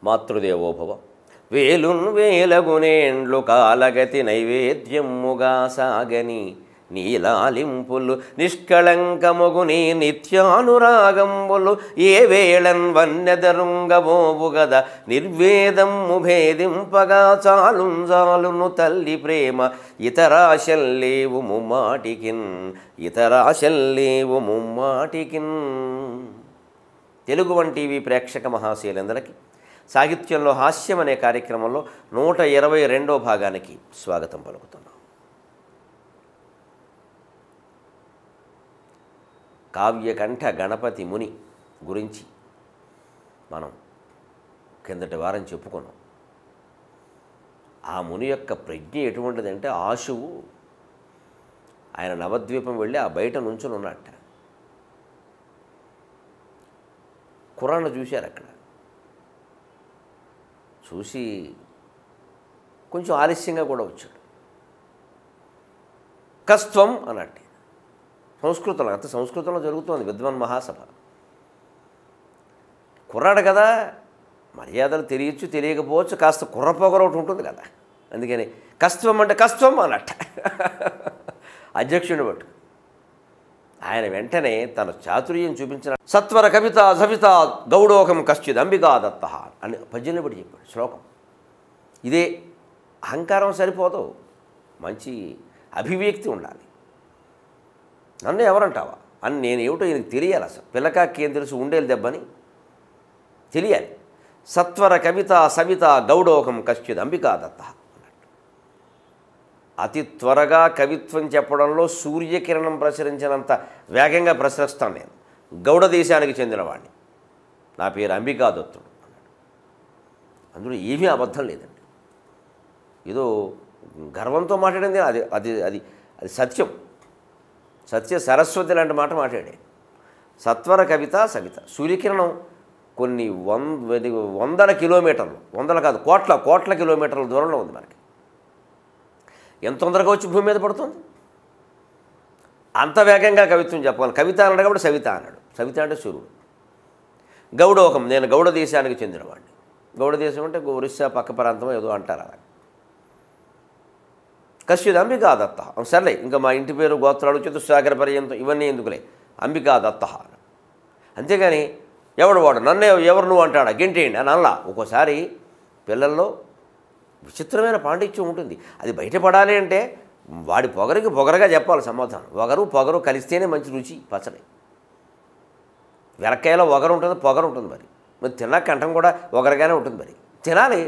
మాతృదేవోభవ. వేలున్ వేలగునేండ్లు కాలగతి నైవేద్యముగా సాగని నీలాలింపులు నిష్కళంకముగుని నిత్యానురాగంబులు ఏ వేళన్ వన్నెదరుంగబోవు గద నిర్వేదము భేదింపగా చాలును తల్లి ప్రేమ ఇతరాశల్లేవు ముమ్మాటికిన్ ఇతరాశల్లేవు ముమ్మాటికిన్. తెలుగు వన్ టీవీ ప్రేక్షక మహాశయులందరికీ సాహిత్యంలో హాస్యం అనే కార్యక్రమంలో 122వ భాగానికి స్వాగతం పలుకుతున్నాం. కావ్యకంఠ గణపతి ముని గురించి మనం కిందటి వారం చెప్పుకున్నాం. ఆ ముని యొక్క ప్రజ్ఞ ఎటువంటిదంటే ఆశువు ఆయన నవద్వీపం వెళ్ళి ఆ బయట నుంచుని ఉన్నట్ట. ఖురాన్ చూశారు. అక్కడ చూసి కొంచెం ఆలస్యంగా కూడా వచ్చాడు. కస్త్వం అన్నట్టు సంస్కృతంలో, అంత సంస్కృతంలో జరుగుతోంది విద్వాన్ మహాసభ. కుర్రాడు కదా, మర్యాదలు తెలియచ్చు తెలియకపోవచ్చు, కాస్త కుర్రపొగర ఒకటి ఉంటుంది కదా. అందుకని కస్త్వం అంటే కస్త్వం అన్నట్ట అధ్యక్షుడిని పట్టు. ఆయన వెంటనే తన చాతుర్యం చూపించిన సత్వర కవిత సవిత గౌడోకం కశ్చిద్ అంబికా దత్త అని పద్యంలో బట్టి చెప్పాడు శ్లోకం. ఇదే అహంకారం సరిపోదు, మంచి అభివ్యక్తి ఉండాలి. నన్ను ఎవరంటావా అని నేను ఏమిటో ఈయనకి తెలియాలి. అసలు పిల్లకాకి ఏం తెలుసు, ఉండేది దెబ్బని తెలియాలి. సత్వర కవిత సవిత గౌడోకం కశ్చిద్ అంబికా దత్త అన్నట్టు. అతి త్వరగా కవిత్వం చెప్పడంలో సూర్యకిరణం ప్రసరించినంత వేగంగా ప్రసరిస్తాను నేను. గౌడ దేశానికి చెందినవాడిని, నా పేరు అంబికా దత్తుడు అన్నాడు. అందులో ఏమీ అబద్ధం లేదండి. ఏదో గర్వంతో మాట్లాడింది అది అది అది అది సత్యం. సత్య సరస్వతి లాంటి మాట మాట్లాడే. సత్వర కవిత సవిత సూర్యకిరణం కొన్ని వందల కిలోమీటర్లు, వందల కాదు కోట్ల కిలోమీటర్ల దూరంలో ఉంది మనకి. ఎంత తొందరగా వచ్చి భూమి మీద పడుతుంది. అంత వేగంగా కవిత్వం చెప్పాలి. కవిత అన్నాడు కాబట్టి సవిత అన్నాడు. సవిత అంటే సూర్యుడు. గౌడోకం, నేను గౌడ దేశానికి చెందినవాడిని. గౌడ దేశం అంటే ఒరిస్సా పక్క ప్రాంతం ఏదో అంటారు అలా. కశ్చిద్ అంబికా దత్త. సర్లే, ఇంకా మా ఇంటి పేరు గోత్రాలు చతుస్సాగర పర్యంతం ఇవన్నీ ఎందుకులే, అంబికా దత్త. అంతేగాని ఎవడు వాడు నన్నే ఎవరు నువ్వు అంటాడా గెంటేయండి అని అలా. ఒక్కోసారి పిల్లల్లో విచిత్రమైన పాండిత్యం ఉంటుంది. అది బయటపడాలి అంటే వాడి పొగరగా చెప్పాలి సమాధానం. పొగరు కలిస్తేనే మంచి రుచి పచ్చడి. వెలక్కాయలో ఒగరు ఉంటుంది, పొగరు ఉంటుంది. మరి తిన్నా కంఠం కూడా ఒగరగానే ఉంటుంది. మరి తినాలి.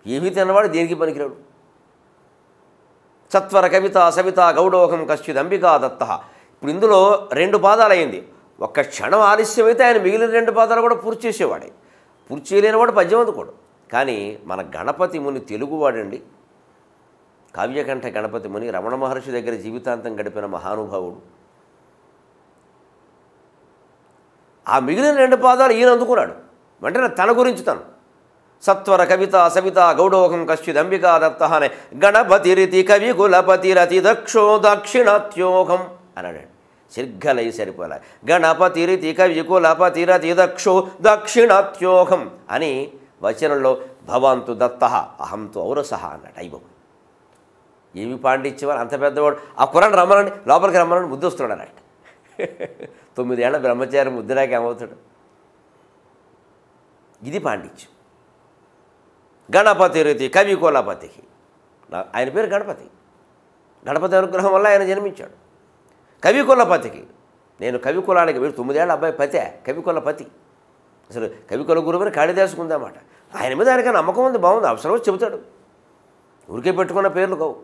ఏమీ తిన్నవాడు దేనికి పనికిరాడు. సత్వర కవిత సవిత గౌడోకం కశ్చిద్ అంబికా దత్త. ఇప్పుడు ఇందులో 2 పాదాలు అయింది. ఒక్క క్షణం ఆలస్యమైతే ఆయన మిగిలిన 2 పాదాలు కూడా పూర్తి చేసేవాడే. పూర్తి చేయలేనివాడు పద్యం అందుకోడు. కానీ మన గణపతి ముని తెలుగువాడండి. కావ్యకంఠ గణపతి ముని రమణ మహర్షి దగ్గర జీవితాంతం గడిపిన మహానుభావుడు. ఆ మిగిలిన 2 పాదాలు ఈయన అందుకున్నాడు. వెంటనే తన గురించి తను సత్వర కవిత సవిత గౌడోకం కశ్చిద్ అంబికా దత్త అనే గణపతిరితి కవి కులపతిరతి దక్షో దక్షిణాత్యోకం అన్నాడు. శీర్ఘలై సరిపోలే. గణపతిరితి కవి కులపతిరతి దక్షో దక్షిణాత్యోకం అని వచనంలో భవాంతు దత్త అహంతు ఔరసహ అన్నాడు. అయిపోయి ఏమి పాండిత్యవారు అంత పెద్దవాడు. ఆ కురాన్ రమ్మనండి, లోపలికి రమ్మనండి, ముద్దు వస్తున్నాడు అన్నట్టు. 9 ఏళ్ల బ్రహ్మచారి ముద్దురాకి ఏమవుతాడు. ఇది పాండిత్యం. గణపతి రీతి కవి కులపతికి, ఆయన పేరు గణపతి. గణపతి అనుగ్రహం వల్ల ఆయన జన్మించాడు. కవి కులపతికి, నేను కవి కులానికి వీడు 9 ఏళ్ల అబ్బాయి పతే కవి కులపతి. అసలు కవి కుల గురువుని కాళిదాసుకు ఉందన్నమాట. ఆయన మీద ఆయనకి నమ్మకం ఉంది, బాగుంది, అవసరం చెబుతాడు. ఊరికే పెట్టుకున్న పేర్లు కావు.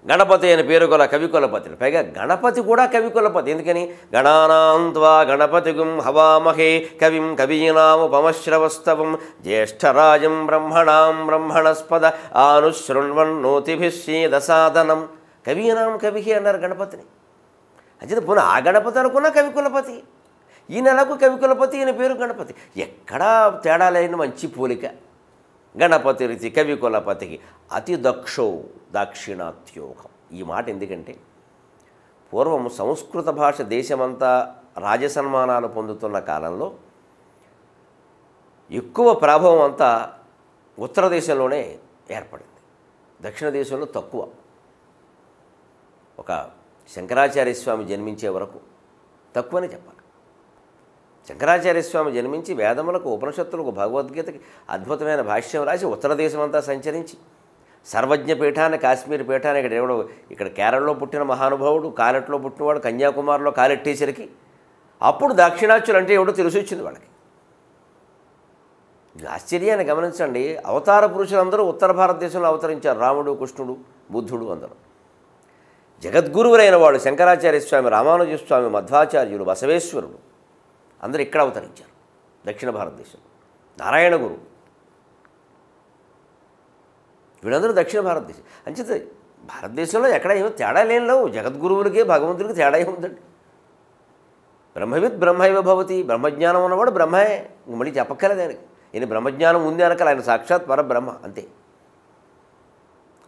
గణపతి అయిన పేరు గల కవి కులపతి. పైగా గణపతి కూడా కవి కులపతి. ఎందుకని గణానాంత్వా గణపతిగుం హవామహే కవిం కవీనాముపమశ్రవస్తవం జ్యేష్ఠరాజం బ్రహ్మణాం బ్రహ్మణస్పద ఆనుశృణ్వన్నోతిభిశ్చేదసాదనం. కవీనాం కవి అన్నారు గణపతిని. అయితే పునః ఆ గణపతి అనుకున్న కవి కులపతి. ఈ నెలకు కవి కులపతి, ఈయన పేరు గణపతి. ఎక్కడా తేడా లేని మంచి పోలిక. గణపతి రీతి కవి కులపతికి అతి దక్షో దాక్షిణాత్యోకం. ఈ మాట ఎందుకంటే పూర్వం సంస్కృత భాష దేశమంతా రాజసన్మానాలు పొందుతున్న కాలంలో ఎక్కువ ప్రభావం అంతా ఉత్తర దేశంలోనే ఏర్పడింది, దక్షిణ దేశంలో తక్కువ. ఒక శంకరాచార్య స్వామి జన్మించే వరకు తక్కువనే చెప్పాలి. శంకరాచార్య స్వామి జన్మించి వేదములకు, ఉపనిషత్తులకు, భగవద్గీతకి అద్భుతమైన భాష్యం రాసి ఉత్తర దేశం అంతా సంచరించి సర్వజ్ఞ పీఠాన్ని, కాశ్మీర్ పీఠాన్ని ఇక్కడ కేరళలో పుట్టిన మహానుభావుడు, కాలెట్లో పుట్టినవాడు కన్యాకుమారిలో కాలెట్టేసరికి అప్పుడు దాక్షిణాత్యులు అంటే ఏమిటో తెలిసి వచ్చింది వాళ్ళకి. ఆశ్చర్యాన్ని గమనించండి, అవతార పురుషులందరూ ఉత్తర భారతదేశంలో అవతరించారు. రాముడు, కృష్ణుడు, బుద్ధుడు అందరూ. జగద్గురువులైన వాడు శంకరాచార్య స్వామి, రామానుజ స్వామి, మధ్వాచార్యులు, బసవేశ్వరుడు అందరూ ఇక్కడ అవతరించారు దక్షిణ భారతదేశం. నారాయణ గురు వీళ్ళందరూ దక్షిణ భారతదేశం. అంచేత భారతదేశంలో ఎక్కడ ఏమో తేడా లేవు. జగద్గురువులకి భగవంతుడికి తేడా ఏముందండి? బ్రహ్మవిత్ బ్రహ్మైవ భవతి. బ్రహ్మజ్ఞానం ఉన్నవాడు బ్రహ్మే, మళ్ళీ చెప్పక్కర్లేదు ఆయనకి. ఈయన బ్రహ్మజ్ఞానం ఉంది అనకల, ఆయన సాక్షాత్ పరబ్రహ్మ అంతే.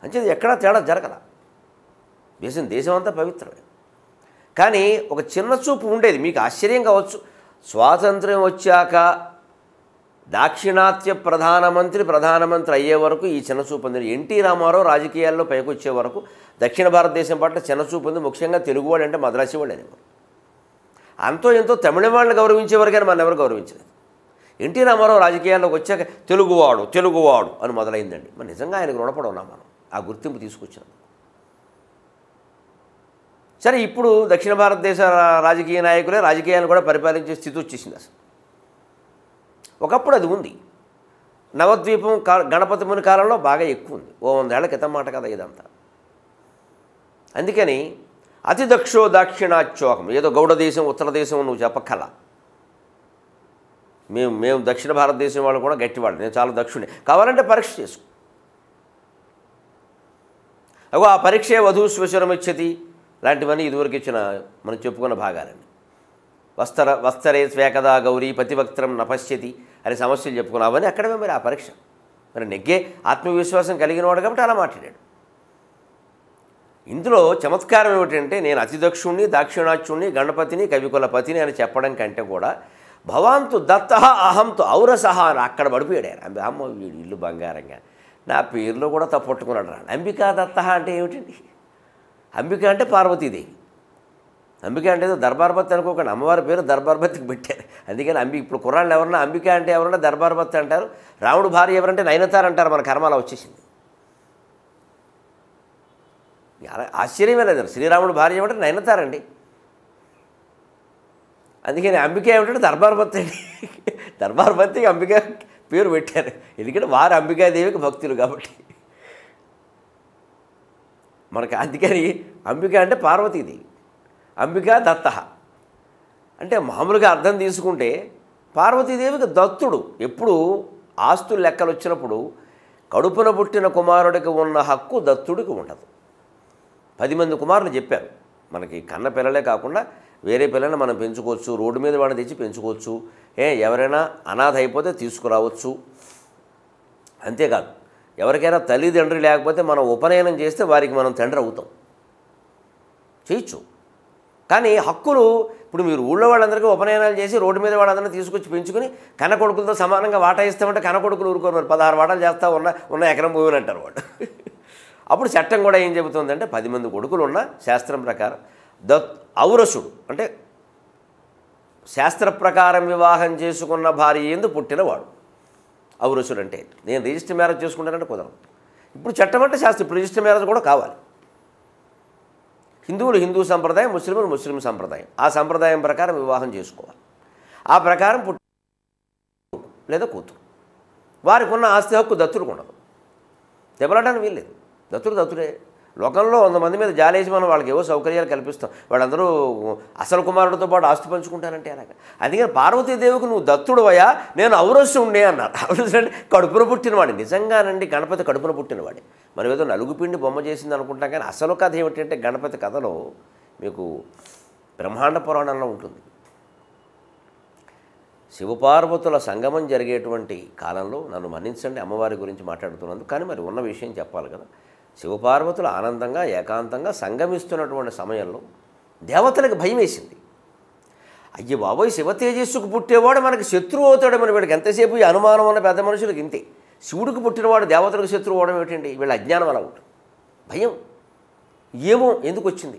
అంచేది ఎక్కడా తేడా జరగల. దేశం అంతా పవిత్రమే. కానీ ఒక చిన్న చూపు ఉండేది. మీకు ఆశ్చర్యం కావచ్చు, స్వాతంత్ర్యం వచ్చాక దాక్షిణాత్య ప్రధానమంత్రి అయ్యే వరకు ఈ చిన్నచూపు ఉంది. ఎన్టీ రామారావు రాజకీయాల్లో పైకి వచ్చే వరకు దక్షిణ భారతదేశం పట్ల చిన్నచూపు ఉంది. ముఖ్యంగా తెలుగువాడు అంటే మద్రాసి వాళ్ళు అనేవారు. అంతో ఎంతో తమిళ వాళ్ళని గౌరవించేవారు, కానీ మన ఎవరు గౌరవించలేదు. ఎన్టీ రామారావు రాజకీయాల్లోకి వచ్చాక తెలుగువాడు అని మొదలైందండి. మరి నిజంగా ఆయనకు రుణపడి ఉన్నాం మనం, ఆ గుర్తింపు తీసుకొచ్చాం. సరే, ఇప్పుడు దక్షిణ భారతదేశ రాజకీయ నాయకులే రాజకీయాలను కూడా పరిపాలించే స్థితి వచ్చేసింది. అసలు ఒకప్పుడు అది ఉంది. నవద్వీపం గణపతి ముని కాలంలో బాగా ఎక్కువ ఉంది. 100 ఏళ్ల క్రితం మాట కదా ఇదంతా. అందుకని అతి దక్షో దాక్షిణాచ్యోకం, ఏదో గౌడ దేశం ఉత్తర దేశం నువ్వు చెప్పక్కల. మేము దక్షిణ భారతదేశం వాళ్ళు కూడా గట్టివాళ్ళు, నేను చాలా దక్షుణ్ణి, కావాలంటే పరీక్ష చేసుకో. అగో ఆ పరీక్షే వధూశ్వశరం ఇచ్చతి లాంటివన్నీ ఇదివరకు ఇచ్చిన మనం చెప్పుకున్న భాగాలండి. వస్తరే స్వేకదా గౌరీ పతివక్త్రం నపశ్యతి అనే సమస్యలు చెప్పుకున్నాం. అవన్నీ అక్కడమే మరి ఆ పరీక్ష. మరి నెగ్గే ఆత్మవిశ్వాసం కలిగిన వాడు కాబట్టి అలా మాట్లాడాడు. ఇందులో చమత్కారం ఏమిటంటే, నేను అతి దక్షుణ్ణి, దాక్షిణాత్యుణ్ణి, గణపతిని, కవికులపతిని అని చెప్పడం కంటే కూడా భవాంతు దత్త అహంతు ఔరసహ అని అక్కడ పడిపోయాడు ఆయన. అమ్మ వీడు ఇల్లు బంగారంగా, నా పేరులో కూడా తప్పట్టుకున్నాడు రా. అంబికా దత్త అంటే ఏమిటండి? అంబిక అంటే పార్వతీదేవి. అంబిక అంటే ఏదో దర్బార్బత్తి అనుకోకండి, అమ్మవారి పేరు దర్బార్బత్తికి పెట్టారు. అందుకని ఇప్పుడు కుర్రాళ్ళు ఎవరన్నా అంబిక అంటే ఎవరన్నా దర్బార్బత్తి అంటారు. రాముడు భార్య ఎవరంటే నయనతార అంటారు. మన కర్మ అలా వచ్చేసింది. ఆశ్చర్యమే లేదు. శ్రీరాముడు భార్య ఏమంటే నయనతారండి. అందుకని అంబిక ఏమిటంటే దర్బార్బత్తి అండి. దర్బార్బత్తికి అంబిక పేరు పెట్టారు, ఎందుకంటే వారు అంబికాదేవికి భక్తులు కాబట్టి. మనకు అందుకని అంబిక అంటే పార్వతీదేవి, అంబికా దత్త అంటే మామూలుగా అర్థం తీసుకుంటే పార్వతీదేవికి దత్తుడు. ఎప్పుడు ఆస్తుల లెక్కలు వచ్చినప్పుడు కడుపున పుట్టిన కుమారుడికి ఉన్న హక్కు దత్తుడికి ఉండదు. 10 మంది కుమారులు చెప్పారు. మనకి కన్న పిల్లలే కాకుండా వేరే పిల్లల్ని మనం పెంచుకోవచ్చు, రోడ్డు మీద వాడిని తెచ్చి పెంచుకోవచ్చు, ఎవరైనా అనాథ అయిపోతే తీసుకురావచ్చు. అంతేకాదు, ఎవరికైనా తల్లిదండ్రి లేకపోతే మనం ఉపనయనం చేస్తే వారికి మనం తండ్రి అవుతాం, చేయొచ్చు. కానీ హక్కులు ఇప్పుడు మీరు ఊళ్ళో వాళ్ళందరికీ ఉపనయనాలు చేసి రోడ్డు మీద వాళ్ళందరినీ తీసుకొచ్చి పెంచుకుని కన్న కొడుకులతో సమానంగా వాటా ఇస్తామంటే కన్న కొడుకులు ఊరుకోరు. మరి 16 వాటాలు చేస్తా ఉన్న ఎకరం భూమిని అంటారు వాడు. అప్పుడు చట్టం కూడా ఏం చెబుతుందంటే 10 మంది కొడుకులు ఉన్న శాస్త్రం ప్రకారం ఔరసుడు అంటే శాస్త్ర ప్రకారం వివాహం చేసుకున్న భార్య యందు పుట్టినవాడు ఔరసుడు. అంటే నేను రిజిస్టర్ మ్యారేజ్ చేసుకుంటానంటే కుదరదు. ఇప్పుడు చట్టం అంటే శాస్త్రం, ఇప్పుడు రిజిస్టర్ మ్యారేజ్ కూడా కావాలి. హిందువులు హిందూ సంప్రదాయం, ముస్లింలు ముస్లిం సంప్రదాయం. ఆ సంప్రదాయం ప్రకారం వివాహం చేసుకోవాలి. ఆ ప్రకారం లేదా కూతురు వారికి ఉన్న ఆస్తి హక్కు దత్తుడికి ఉండదు. దెబ్బలాటానికి వీల్లేదు. దత్తుడే. లోకంలో 100 మంది మీద జాలేసి మనం వాళ్ళకి ఏవో సౌకర్యాలు కల్పిస్తాం, వాళ్ళందరూ అసలు కుమారుడితో పాటు ఆస్తి పంచుకుంటారంటే అలాగా. అందుకని పార్వతీదేవికి నువ్వు దత్తుడు అయ్యా, నేను ఔరస్సుండే అన్నారు. ఔరస్సు అంటే కడుపున పుట్టినవాడి. నిజంగానండి గణపతి కడుపున పుట్టినవాడి. మనం ఏదో నలుగుపిండి బొమ్మ చేసింది అనుకుంటాం, కానీ అసలు కథ ఏమిటంటే గణపతి కథలో మీకు బ్రహ్మాండ పురాణంలో ఉంటుంది. శివపార్వతుల సంగమం జరిగేటువంటి కాలంలో, నన్ను మన్నించండి అమ్మవారి గురించి మాట్లాడుతున్నందుకు, కానీ మరి ఉన్న విషయం చెప్పాలి కదా. శివపార్వతులు ఆనందంగా ఏకాంతంగా సంగమిస్తున్నటువంటి సమయంలో దేవతలకు భయం వేసింది. అయ్య బాబోయ్ శివ తేజస్సుకు పుట్టేవాడు మనకి శత్రువు అవుతాడు. మన వీడికి ఎంతసేపు ఈ అనుమానం ఉన్న పెద్ద మనుషులకి ఇంతే. శివుడికి పుట్టినవాడు దేవతలకు శత్రువు అవడం ఏమిటండి? వీళ్ళ అజ్ఞానం అలా ఉంటుంది, భయం. ఏమో ఎందుకు వచ్చింది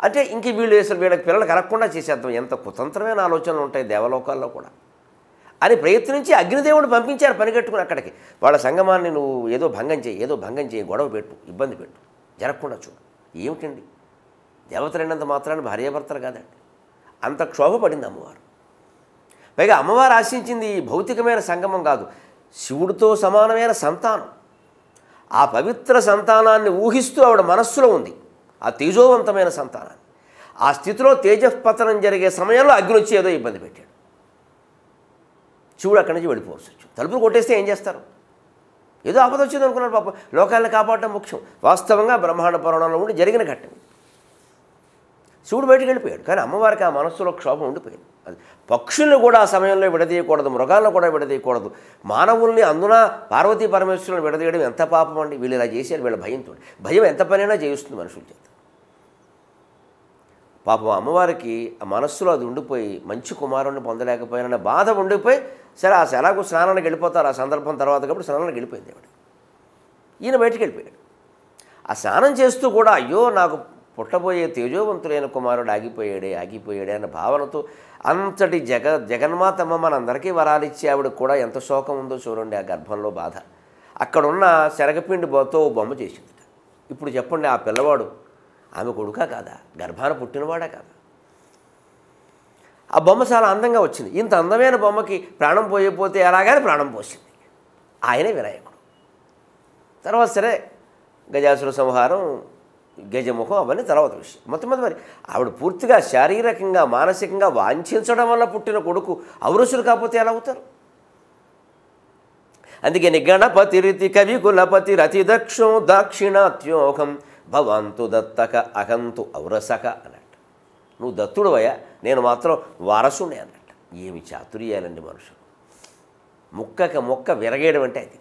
అంటే ఇంక వీళ్ళు అసలు వీళ్ళకి పిల్లలు కలగకుండా చేసేద్దాం, ఎంత కుతంత్రమైన ఆలోచనలు ఉంటాయి దేవలోకాల్లో కూడా అని ప్రయత్నించి అగ్నిదేవుడు పంపించారు పనిగట్టుకుని అక్కడికి. వాళ్ళ సంగమాన్ని నువ్వు ఏదో భంగం చేయి, గొడవ పెట్టు, ఇబ్బంది పెట్టు, జరగకుండా చూడు. ఏమిటండి దేవతలైనంత మాత్రాన్ని భార్యాభర్తలు కాదండి. అంత క్షోభపడింది అమ్మవారు. పైగా అమ్మవారు ఆశించింది ఈ భౌతికమైన సంగమం కాదు, శివుడితో సమానమైన సంతానం. ఆ పవిత్ర సంతానాన్ని ఊహిస్తూ ఆవిడ మనస్సులో ఉంది, ఆ తేజోవంతమైన సంతానాన్ని. ఆ స్థితిలో తేజపతనం జరిగే సమయంలో అగ్ని వచ్చి ఏదో ఇబ్బంది పెట్టాడు. శివుడు అక్కడి నుంచి వెళ్ళిపోవచ్చు. తలుపులు కొట్టేస్తే ఏం చేస్తారు? ఏదో ఆపద వచ్చింది అనుకున్నారు పాపం. లోకాలను కాపాడటం ముఖ్యం. వాస్తవంగా బ్రహ్మాండ పురాణంలో ఉండి జరిగిన ఘట్టం. శివుడు బయటికి వెళ్ళిపోయాడు, కానీ అమ్మవారికి ఆ మనస్సులో క్షోభం ఉండిపోయింది. అది పక్షుల్ని కూడా ఆ సమయంలో విడదీయకూడదు, మృగాలను కూడా విడదీయకూడదు, మానవుల్ని అందున పార్వతీ పరమేశ్వరులను విడదీయడం ఎంత పాపం అండి. వీళ్ళు ఇలా చేశారు వీళ్ళ భయంతో. భయం ఎంత పనైనా చేయిస్తుంది మనుషుల చేత. పాపం అమ్మవారికి ఆ మనస్సులో అది ఉండిపోయి మంచి కుమారుణ్ణి పొందలేకపోయిన బాధ ఉండిపోయి, సరే ఆ ఎలాగో స్నానానికి వెళ్ళిపోతారు ఆ సందర్భం తర్వాత కాబట్టి స్నానానికి వెళ్ళిపోయింది ఆవిడ. ఈయన బయటికి వెళ్ళిపోయాడు. ఆ స్నానం చేస్తూ కూడా అయ్యో నాకు పుట్టబోయే తేజోవంతులైన కుమారుడు ఆగిపోయాడే అన్న భావనతో అంతటి జగన్మాతమ్మ మనందరికీ వరాలిచ్చి ఆవిడకు కూడా ఎంత శోకం ఉందో చూడండి. ఆ గర్భంలో బాధ. అక్కడున్న శనగపిండితో బొమ్మ చేసింది. ఇప్పుడు చెప్పండి, ఆ పిల్లవాడు ఆమె కొడుకా కాదా? గర్భాన పుట్టినవాడా కాదా? ఆ బొమ్మ చాలా అందంగా వచ్చింది. ఇంత అందమైన బొమ్మకి ప్రాణం పోయిపోతే ఎలాగానే ప్రాణం పోసింది. ఆయనే వినాయకుడు. తర్వాత సరే గజాసుర సంహారం, గజముఖం అవన్నీ తర్వాత విషయం. మొత్తం మరి ఆవిడ పూర్తిగా శారీరకంగా మానసికంగా వాంఛించడం వల్ల పుట్టిన కొడుకు అవరుసులు కాకపోతే ఎలా అవుతారు? అందుకని గణపతిరితి కవి కులపతి రతి దక్షో దాక్షిణాత్యోకం భవంతు దత్తక అహంతు ఔరసక అన్నట్టు. నువ్వు దత్తుడువయ్యా, నేను మాత్రం వారసునే అన్నట్టు. ఏమి చాతుర్యాలండి మనుషులు. ముక్కక మొక్క విరగేయడం అంటే అది.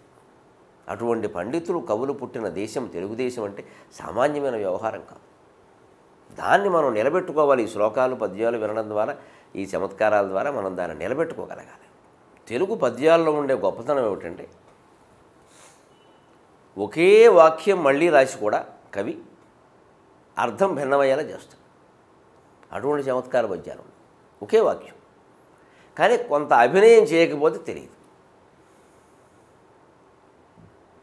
అటువంటి పండితులు కవులు పుట్టిన దేశం తెలుగుదేశం అంటే సామాన్యమైన వ్యవహారం కాదు. దాన్ని మనం నిలబెట్టుకోవాలి. ఈ శ్లోకాలు పద్యాలు వినడం ద్వారా, ఈ చమత్కారాల ద్వారా మనం దాన్ని నిలబెట్టుకోగలగాలి. తెలుగు పద్యాల్లో ఉండే గొప్పతనం ఏమిటంటే ఒకే వాక్యం మళ్ళీ రాసి కూడా కవి అర్థం భిన్నమయ్యేలా చేస్తాడు. అటువంటి చమత్కార పద్యాలు ఒకే వాక్యం, కానీ కొంత అభినయం చేయకపోతే తెలియదు.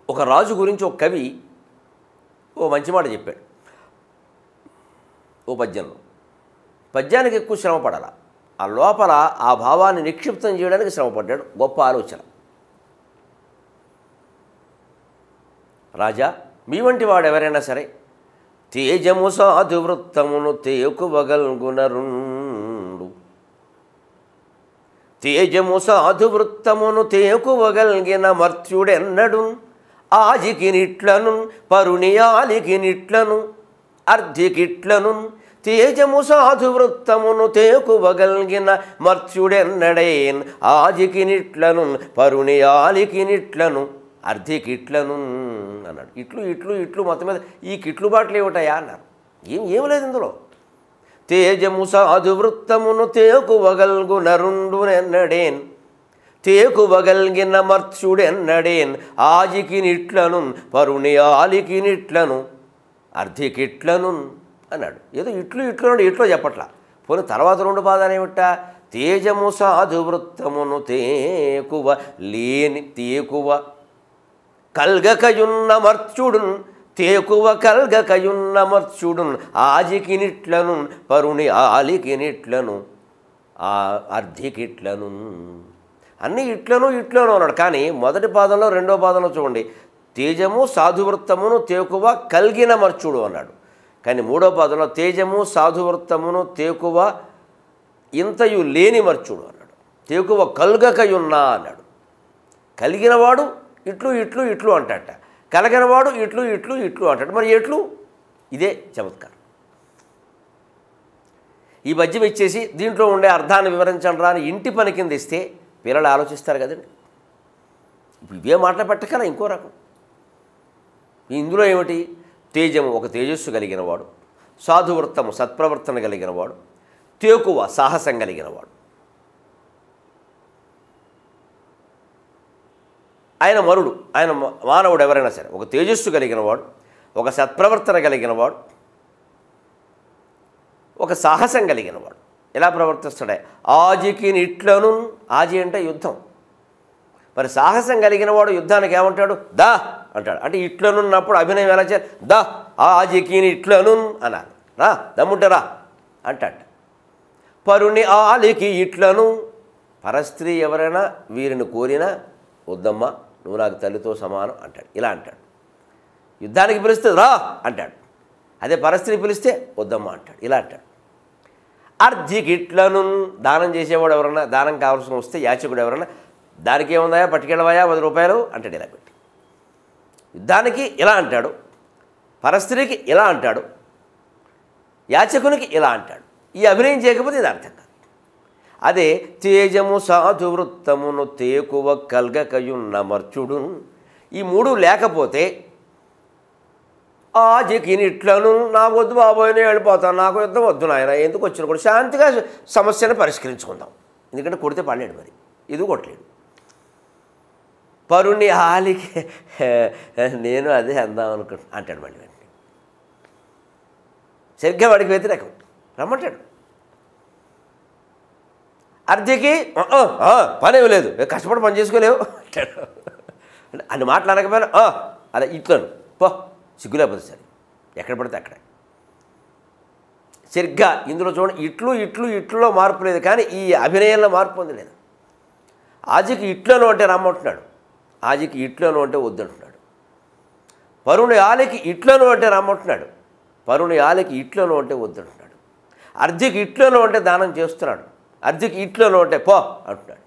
ఒక రాజు గురించి ఒక కవి ఓ మంచి మాట చెప్పాడు ఓ పద్యంలో. పద్యానికి ఎక్కువ శ్రమ పడాల, ఆ లోపల ఆ భావాన్ని నిక్షిప్తం చేయడానికి శ్రమపడ్డాడు. గొప్ప ఆలోచన. రాజా, మీ వంటి వాడు ఎవరైనా సరే తేజము సాధు వృత్తమును తేకువగల్గునరుండు, తేజము సాధు వృత్తమును తేకువగల్గిన మర్త్యుడెన్నడు ఆజికినిట్లను పరునియాలికినిట్లను అర్ధికిట్లను తేజము సాధు వృత్తమును తేకువగల్గిన మర్త్యుడెన్నడేన్ ఆజికినిట్లను పరునియాలికినిట్లను అర్ధికిట్లను అన్నాడు. ఇట్లు మొత్తం మీద ఈ కిట్లు బాటలు ఏమిటాయా అన్నారు. ఏం లేదు ఇందులో. తేజము సాధు వృత్తమును తేకువగల్గునరుండునెన్నడేన్ తేకువగల్గిన మర్త్యుడెన్నడేన్ ఆజికినిట్లను పరునియాలికినిట్లను అర్ధికిట్లను అన్నాడు. ఏదో ఇట్లో చెప్పట్లా. పోనీ తర్వాత రెండు పాదాలు ఏమిటా? తేజము సాధు వృత్తమును తేకువ కల్గకయున్న మర్త్యుడున్ తేకువ కల్గకయున్న మర్త్యుడున్ ఆజికినిట్లను పరుని ఆలికినిట్లను అర్ధికిట్లను అన్నీ ఇట్లను అన్నాడు. కానీ మొదటి పాదంలో రెండో పాదంలో చూడండి, తేజము సాధువృత్తమును తేకువ కల్గిన మర్చుడు అన్నాడు. కానీ మూడో పాదంలో తేజము సాధువృత్తమును తేకువ ఇంతయు లేని మర్చుడు అన్నాడు. తేకువ కల్గకయున్నా అన్నాడు. కలిగినవాడు ఇట్లు అంటాట, కలగినవాడు ఇట్లు అంటాడు. మరి ఎట్లు? ఇదే చమత్కారం. ఈ పద్యం ఇచ్చేసి దీంట్లో ఉండే అర్థాన్ని వివరించండి రా అని ఇంటి పని కింద ఇస్తే పిల్లలు ఆలోచిస్తారు కదండి. ఇవే మాటలు పెట్టకల ఇంకో రకం. ఇందులో ఏమిటి? తేజము ఒక తేజస్సు కలిగినవాడు, సాధువృత్తము సత్ప్రవర్తన కలిగినవాడు, తేకువ సాహసం కలిగినవాడు. ఆయన మరుడు, ఆయన మానవుడు ఎవరైనా సరే ఒక తేజస్సు కలిగినవాడు, ఒక సత్ప్రవర్తన కలిగినవాడు, ఒక సాహసం కలిగినవాడు. ఎలా ప్రవర్తిస్తాడే? ఆజికి ఇట్లను, ఆజి అంటే యుద్ధం. మరి సాహసం కలిగినవాడు యుద్ధానికి ఏమంటాడు? దా అంటాడు. అంటే ఇట్లనున్నప్పుడు అభినయం ఎలా చేయాలి? దా ఆజికి ఇట్లను అనాలి. రా, దమ్ముంటే రా అంటాడు. పరుని ఆలికి ఇట్లను, పరస్త్రీ ఎవరైనా వీరిని కోరినా వద్దమ్మా, నువ్వు నాకు తల్లితో సమానం అంటాడు. ఇలా అంటాడు. యుద్ధానికి పిలిస్తే రా అంటాడు. అదే పరస్త్రీ పిలిస్తే వద్దమ్మా అంటాడు. ఇలా అంటాడు. అర్ధికిట్లను, దానం చేసేవాడు ఎవరన్నా, దానం కావాల్సిన వస్తే యాచకుడు ఎవరన్నా, దానికి ఏముందా పట్టుకెళ్ళవయా 10 రూపాయలు అంటాడు. ఇలా పెట్టి యుద్ధానికి ఇలా అంటాడు, పరస్త్రీకి ఇలా అంటాడు, యాచకునికి ఇలా అంటాడు. ఈ అభినయం చేయకపోతే ఇది అర్థం కాదు. అదే తేజము సాధు వృత్తమును తేకువ కల్గకయున్న మర్చుడు, ఈ 3 లేకపోతే ఆజికినిట్లను, నాకు వద్దు బాబోయ్ నేను వెళ్ళిపోతాను, నాకు యుద్ధం వద్దు నాయన, ఎందుకు వచ్చిన కూడా శాంతిగా సమస్యను పరిష్కరించుకుందాం. ఎందుకంటే కొడితే పడలేడు, మరి ఇది కొట్టలేడు. పరుని హాలికి నేను అదే అందాం అనుకుంటున్నా అంటాడు. మళ్ళీ వెంటనే సరిగ్గా వాడికి వ్యతిరేకం రమ్మంటాడు. అర్ధికి పని లేదు, కష్టపడి పని చేసుకోలేవు అంటాడు. అంటే అన్ని మాట్లాడకపోయినా అలా ఇట్లను పో, సిగ్గులేకపోతే సరే ఎక్కడ పడితే అక్కడ. సరిగ్గా ఇందులో చూడండి, ఇట్లో మార్పు లేదు, కానీ ఈ అభినయంలో మార్పు ఉంది లేదు. ఆజికి ఇట్లను అంటే రమ్మంటున్నాడు, ఆజికి ఇట్లను అంటే వద్దంటున్నాడు. పరుని ఆలికి ఇట్లను అంటే రమ్మంటున్నాడు, పరుని ఆలికి ఇట్లను అంటే వద్దంటున్నాడు. అర్ధికి ఇట్లను అంటే దానం చేస్తున్నాడు, అర్ధికి ఇట్లను అంటే పో అంటున్నాడు.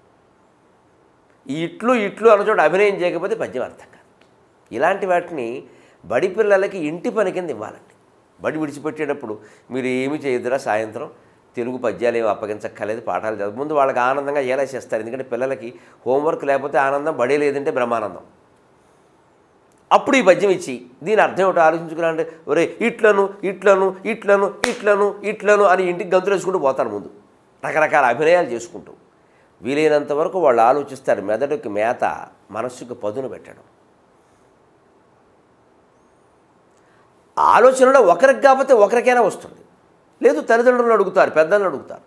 ఈ ఇట్లు అన్న చోట అభినయం చేయకపోతే పద్యం అర్థం కాదు. ఇలాంటి వాటిని బడి పిల్లలకి ఇంటి పని కింద ఇవ్వాలండి. బడి విడిచిపెట్టేటప్పుడు మీరు ఏమి చేయదురా, సాయంత్రం తెలుగు పద్యాలు ఏమి అప్పగించక్కర్లేదు, పాఠాలు చదువు, ముందు వాళ్ళకి ఆనందంగా ఎలా చేస్తారు. ఎందుకంటే పిల్లలకి హోంవర్క్ లేకపోతే ఆనందం, బడి లేదంటే బ్రహ్మానందం. అప్పుడు ఈ పద్యం ఇచ్చి దీని అర్థం ఏమిటో ఆలోచించుకున్నాంటే, ఒరే ఇట్లను అని ఇంటికి గంతులు వేసుకుంటూ పోతారు. ముందు రకరకాల అభినయాలు చేసుకుంటూ వీలైనంత వరకు వాళ్ళు ఆలోచిస్తారు. మెదడుకి మేత, మనస్సుకు పదును పెట్టడం. ఆలోచనలో ఒకరికి కాకపోతే ఒకరికైనా వస్తుంది, లేదు తల్లిదండ్రులను అడుగుతారు, పెద్దలను అడుగుతారు.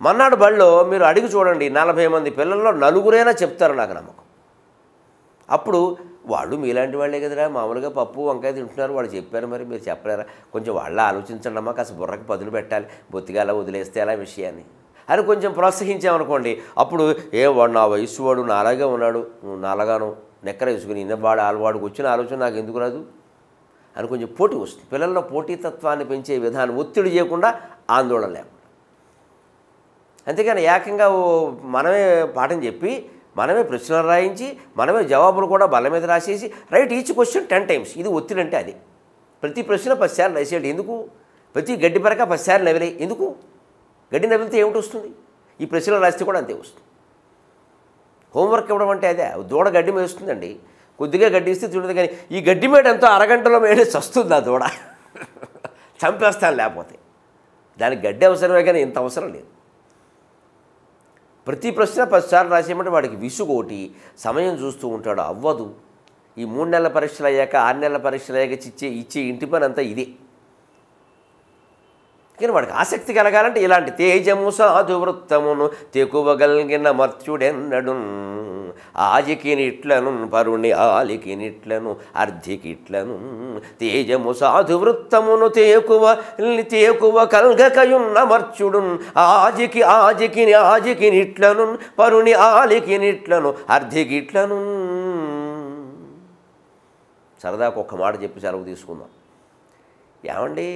మన్నాడు బడిలో మీరు అడిగి చూడండి, 40 మంది పిల్లల్లో 4 చెప్తారు నాకు నమ్మకం. అప్పుడు వాళ్ళు మీలాంటి వాళ్ళే కదరా, మామూలుగా పప్పు వంకాయ తింటున్నారు, వాళ్ళు చెప్పారు, మరి మీరు చెప్పలేరా, కొంచెం వాళ్ళ ఆలోచించండి అమ్మా, కాస్త బుర్రకు పదులు పెట్టాలి, బొత్తిగా అలా వదిలేస్తే అలా విషయాన్ని అని కొంచెం ప్రోత్సహించామనుకోండి. అప్పుడు వాడు నా వయసు వాడు నాలాగే ఉన్నాడు, నాలాగాను నెక్కర వేసుకుని ఇన్నవాడు ఆలవాడికి వచ్చిన ఆలోచన నాకు ఎందుకు రాదు అని కొంచెం పోటీ వస్తుంది. పిల్లల్లో పోటీతత్వాన్ని పెంచే విధానం, ఒత్తిడి చేయకుండా ఆందోళన లేకుండా. అంతేకాని ఏకంగా మనమే పాఠం చెప్పి, మనమే ప్రశ్నలు రాయించి, మనమే జవాబులు కూడా బల్ల మీద రాసేసి రైట్ ఈచ్ క్వశ్చన్ 10 times, ఇది ఒత్తిడి అంటే అది. ప్రతి ప్రశ్న 10 సార్లు రాసేయండి ఎందుకు? ప్రతి గడ్డి పరక 10 సార్లు నవిలే ఎందుకు? గడ్డి నవిలితే ఏమిటి వస్తుంది? ఈ ప్రశ్నలు రాస్తే కూడా అంతే వస్తుంది. హోంవర్క్ ఇవ్వడం అంటే అదే. దూడ గడ్డి మేస్తుందండి, కొద్దిగా గడ్డి ఇస్తే చూడదు, కానీ ఈ గడ్డి మేడ ఎంతో అరగంటలో మేడేసి వస్తుంది ఆ దూడ, చంపేస్తాను లేకపోతే. దానికి గడ్డి అవసరమే కానీ ఇంత అవసరం లేదు. ప్రతి ప్రశ్న 10 సార్లు రాసేయమంటే వాడికి విసుగోటి, సమయం చూస్తూ ఉంటాడు, అవ్వదు. ఈ 3 నెలల పరీక్షలు అయ్యాక 6 నెలల పరీక్షలు అయ్యాక ఇచ్చే ఇంటి పని అంతా ఇదే. కానీ వాడికి ఆసక్తి కలగాలంటే ఇలాంటి తేజము సాధు వృత్తమును తెకువగలిగిన మర్త్యుడెన్నడు ఆజికినిట్లను పరుని ఆలికినిట్లను అర్ధికిట్లను తేజము సాధు వృత్తమును తేకువ కల్గకయున్న మర్చుడు ఆజికినిట్లను పరుని ఆలికినిట్లను అర్ధికిట్లను. సరదాకు ఒక్క మాట చెప్పి సెలవు తీసుకుందాం. ఏమండి,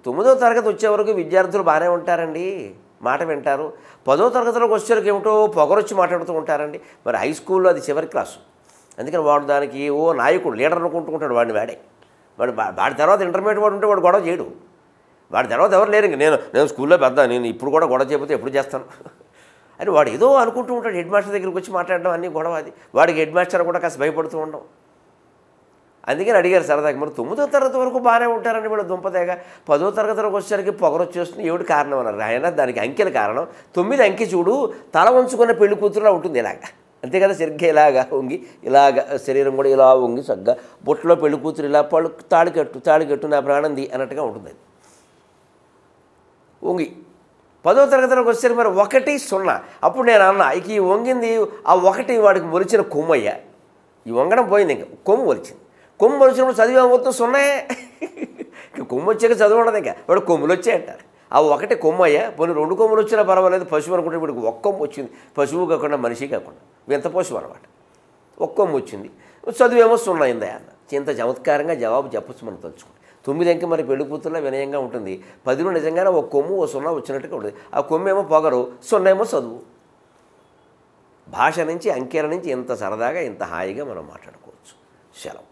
9వ తరగతి వచ్చే వరకు విద్యార్థులు బాగానే ఉంటారండి, మాట వింటారు. 10వ తరగతిలోకి వచ్చేసరికి ఏమిటో పొగరొచ్చి మాట్లాడుతూ ఉంటారండి. మరి హై స్కూల్లో అది చివరి క్లాసు, అందుకని వాడు దానికి నాయకుడు, లీడర్ అనుకుంటుంటాడు వాడిని. వాడి తర్వాత ఇంటర్మీడియట్ వాడు ఉంటే వాడు గొడవ చేయడు. వాడి తర్వాత ఎవరు లేరు, ఇంక నేను స్కూల్లో పెద్ద, నేను ఇప్పుడు కూడా గొడవ చేయకపోతే ఎప్పుడు చేస్తాను అని వాడు ఏదో అనుకుంటూ ఉంటాడు. హెడ్ మాస్టర్ దగ్గరికి వచ్చి మాట్లాడడం అన్నీ గొడవ. అది వాడికి హెడ్ మాస్టర్ కూడా కాస్త భయపడుతూ ఉండడం. అందుకని అడిగారు సరదాకి, మరి 9వ తరగతి వరకు బాగానే ఉంటారండి వీళ్ళు దుంపదేగా, 10వ తరగతి వరకు వచ్చేసరికి పొగరొచ్చేస్తుంది, ఏమిటి కారణం అన్నారు. ఆయన దానికి అంకెల కారణం, 9 అంకె చూడు తల వంచుకున్న పెళ్లి కూతురులా ఉంటుంది ఇలాగా, అంతే కదా, సరిగ్గా ఇలాగా వంగి ఇలాగ శరీరం కూడా ఇలా వంగి సగ్గా బొట్టులో పెళ్లి కూతురు ఇలా పళ్ళు తాళికట్టు నా ప్రాణంది అన్నట్టుగా ఉంటుంది. వంగి 10వ తరగతిలోకి వచ్చేసరికి మరి 1, 0. అప్పుడు నేను అన్నా, ఇక ఈ వంగింది ఆ 1 వాడికి మొలిచిన కొమ్మయ్య, ఈ వంగడం పోయింది, ఇంకా కొమ్ము మొలిచింది. కొమ్ము మొలిచినప్పుడు చదివే మొత్తం 0. ఇక కొమ్ము వచ్చాక చదువు ఉండదు, ఇంకా వాడు కొమ్ములు వచ్చాయంటారు. ఆ 1 కొమ్మయ్య, పోనీ 2 కొమ్ములు వచ్చినా పర్వాలేదు, పశువు అనుకుంటే వీడికి 1 కొమ్ము వచ్చింది, పశువు కాకుండా మనిషి కాకుండా వింత పశువు అనమాట. 1 కొమ్ము వచ్చింది, చదువేమో 0 అయిందా అన్న. ఇంత చమత్కారంగా జవాబు చెప్పచ్చు మనం తలుచుకుంటే. 9 అంకె మరి పెళ్లి కూతురులో వినయంగా ఉంటుంది, 10లో నిజంగానే 1 కొమ్ము 0 వచ్చినట్టుగా ఉంటుంది. ఆ కొమ్ము ఏమో పొగరు, 0 ఏమో చదువు. భాష నుంచి అంకెల నుంచి ఇంత సరదాగా ఇంత హాయిగా మనం మాట్లాడుకోవచ్చు. సెలవు.